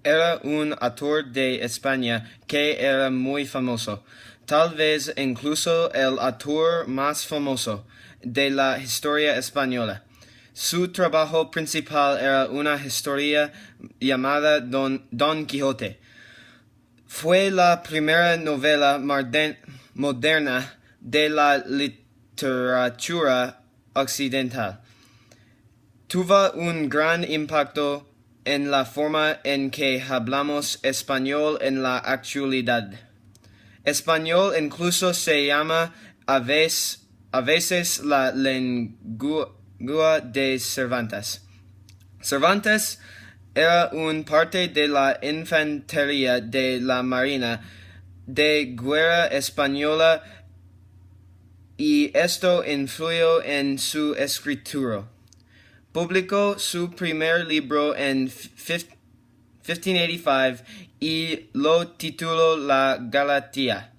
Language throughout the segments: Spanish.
era un actor de España que era muy famoso, tal vez incluso el actor más famoso de la historia española. Su trabajo principal era una historia llamada Don Quijote. Fue la primera novela moderna de la literatura occidental. Tuvo un gran impacto en la forma en que hablamos español en la actualidad. Español incluso se llama a veces la lengua de Cervantes. Cervantes era un parte de la infantería de la Marina de Guerra Española y esto influyó en su escritura. Publicó su primer libro en 1585 y lo tituló La Galatea.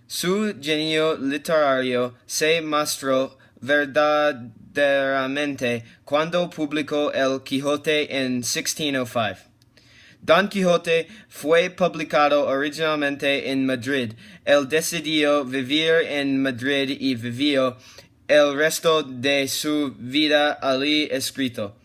Su genio literario se mostró verdaderamente cuando publicó El Quijote en 1605. Don Quijote fue publicado originalmente en Madrid. Él decidió vivir en Madrid y vivió el resto de su vida allí escrito.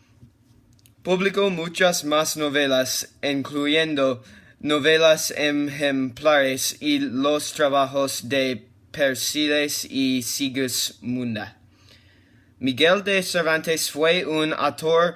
Publicó muchas más novelas, incluyendo novelas ejemplares y los trabajos de Persiles y Sigismunda. Miguel de Cervantes fue un autor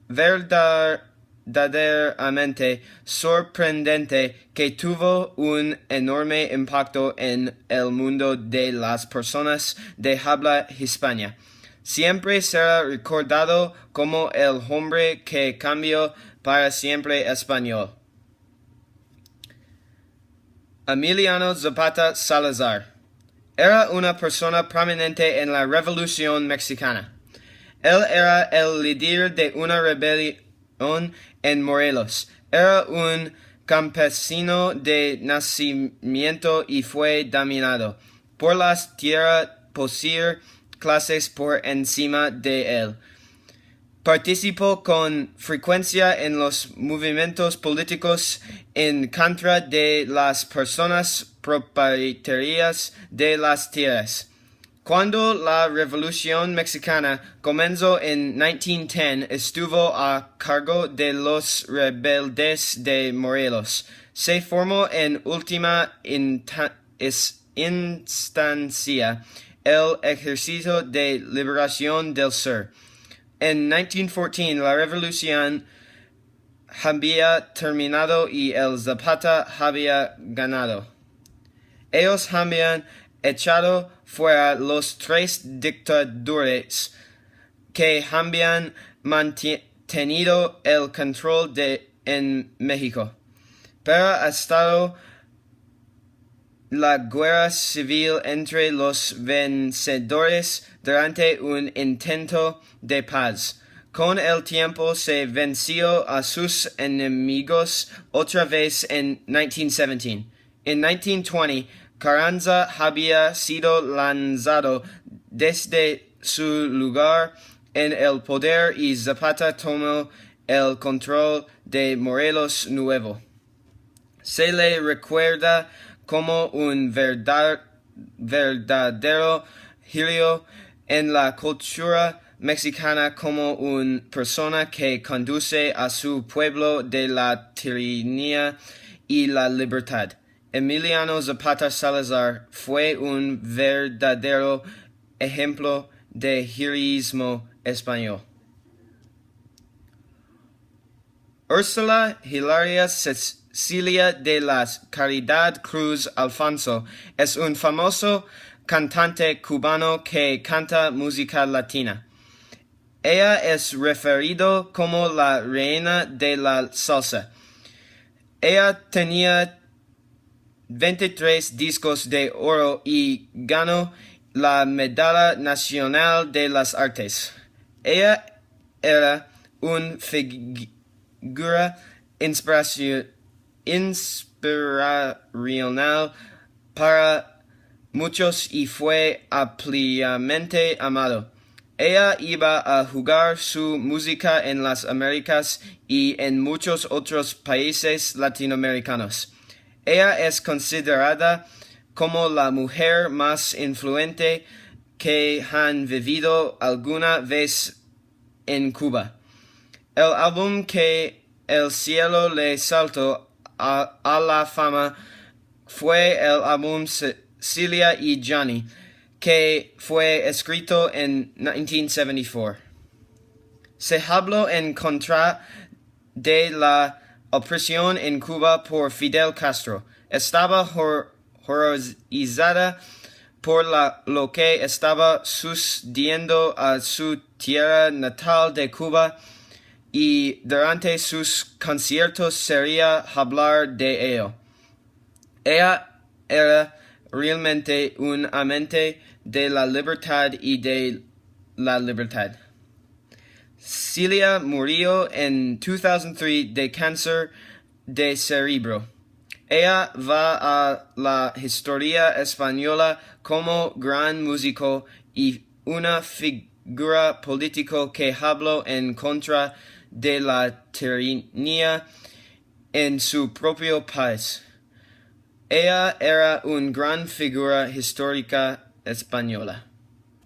verdaderamente sorprendente que tuvo un enorme impacto en el mundo de las personas de habla hispana. Siempre será recordado como el hombre que cambió para siempre español. Emiliano Zapata Salazar era una persona prominente en la Revolución Mexicana. Él era el líder de una rebelión en Morelos. Era un campesino de nacimiento y fue dominado por las tierras poseer clases por encima de él. Participó con frecuencia en los movimientos políticos en contra de las personas propietarias de las tierras. Cuando la Revolución Mexicana comenzó en 1910, estuvo a cargo de los rebeldes de Morelos. Se formó en última instancia el Ejército de Liberación del Sur. En 1914 la revolución había terminado y el Zapata había ganado. Ellos habían echado fuera los tres dictadores que habían mantenido el control en México. Pero ha estado la guerra civil entre los vencedores durante un intento de paz. Con el tiempo se venció a sus enemigos otra vez en 1917. En 1920, Carranza había sido lanzado desde su lugar en el poder y Zapata tomó el control de Morelos Nuevo. Se le recuerda como un verdadero genio en la cultura mexicana, como una persona que conduce a su pueblo de la tiranía y la libertad. Emiliano Zapata Salazar fue un verdadero ejemplo de heroísmo español. Úrsula Hilaria Cecilia de la Caridad Cruz Alfonso es un famoso cantante cubano que canta música latina. Ella es referida como la reina de la salsa. Ella tenía 23 discos de oro y ganó la Medalla Nacional de las Artes. Ella era una figura inspiracional para muchos y fue ampliamente amado. Ella iba a jugar su música en las Américas y en muchos otros países latinoamericanos. Ella es considerada como la mujer más influyente que han vivido alguna vez en Cuba. El álbum que el cielo le saltó a la fama fue el álbum Celia y Johnny, que fue escrito en 1974. Se habló en contra de la opresión en Cuba por Fidel Castro. Estaba horrorizada por lo que estaba sucediendo a su tierra natal de Cuba, y durante sus conciertos sería hablar de ello. Ella era realmente un amante de la libertad y de la libertad. Celia murió en 2003 de cáncer de cerebro. Ella va a la historia española como gran músico y una figura política que habló en contra de la tiranía en su propio país. Ella era una gran figura histórica española.